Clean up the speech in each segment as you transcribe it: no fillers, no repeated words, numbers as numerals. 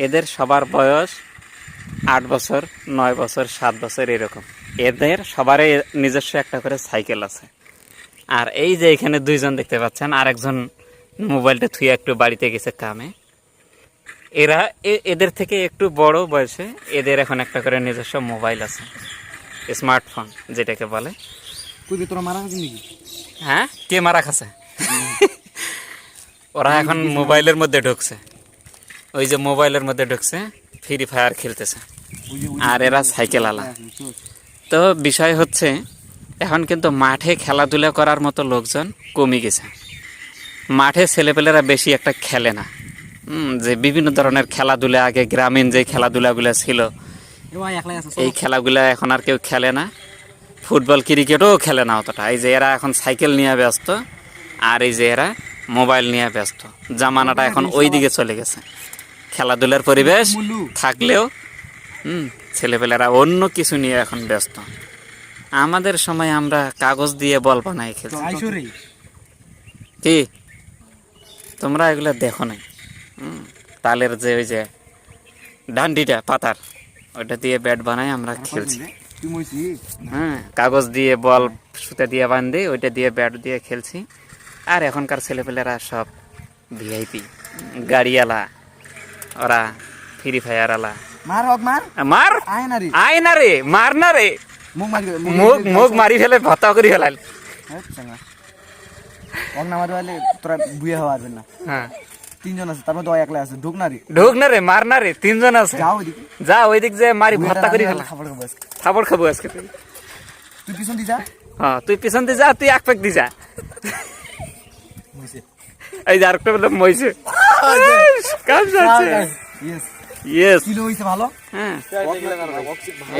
এদের সবার বয়স 8 বছর, 9 বছর, 7 বছর এরকম। এদের সবারই নিজস্ব একটা করে সাইকেল আছে। আর এই যে এখানে দুইজন দেখতে পাচ্ছেন, আরেকজন মোবাইলটা থুয়ে একটু বাড়িতে গেছে কামে। এরা এদের থেকে একটু বড় বয়সে এদের এখন একটা করে নিজস্ব মোবাইল আছে, স্মার্টফোন যেটাকে বলে। হ্যাঁ, কে মারা খাচ্ছে? ওরা এখন মোবাইলের মধ্যে ঢুকছে, ওই যে মোবাইলের মধ্যে ঢুকছে, ফ্রি ফায়ার খেলতেছে। আর এরা সাইকেল আলা। তো বিষয় হচ্ছে এখন কিন্তু মাঠে খেলাধুলা করার মতো লোকজন কমে গেছে। মাঠে ছেলেপেলেরা বেশি একটা খেলে না। যে বিভিন্ন ধরনের খেলাধুলা আগে গ্রামীণ যে খেলাধুলাগুলো ছিল, এই খেলাগুলা এখন আর কেউ খেলে না। ফুটবল ক্রিকেটও খেলে না অতটা। এই যে এরা এখন সাইকেল নিয়ে ব্যস্ত, আর এই যে এরা মোবাইল নিয়ে ব্যস্ত। জামানাটা এখন ওই দিকে চলে গেছে। খেলাধুলার পরিবেশ থাকলেও ছেলেপেলেরা অন্য কিছু নিয়ে এখন ব্যস্ত। আমাদের সময় আমরা কাগজ দিয়ে বল বানাই খেলছি। কি তোমরা এগুলো দেখো নাই? তালের যে ওই যে ডান্ডিটা পাতার, ওইটা দিয়ে ব্যাট বানাই আমরা খেলছি। হ্যাঁ, কাগজ দিয়ে বল সুতা দিয়ে বান্ধে ওইটা দিয়ে ব্যাট দিয়ে খেলছি। আর এখনকার ছেলেপেলেরা সব ভিআইপি গাড়িওয়ালা, ওরা ফ্রি ফায়ার আলা। মার আয় না রে, মার না রে, মুখ মারি ফেলে ভত্তা করি ফেলাল। হ্যাঁ, 3 জন আছে, তারপর 2 একলা আছে। ঢুক না রে, মার না রে, 3 জন আছে। যা ওইদিক যে মারি ভত্তা করি ফেলা। খাবার খাবো আজকে। তুই পিছন দি যা। হ্যাঁ, তুই পিছন দিয়ে যা, তুই এক পাক দি যা। এই যে আরেকটা বললাম মইছে। কাজ যাচ্ছে। ইয়েস, কিলো হইছে ভালো। হ্যাঁ,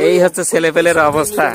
এই হচ্ছে ছেলেপেলের অবস্থা।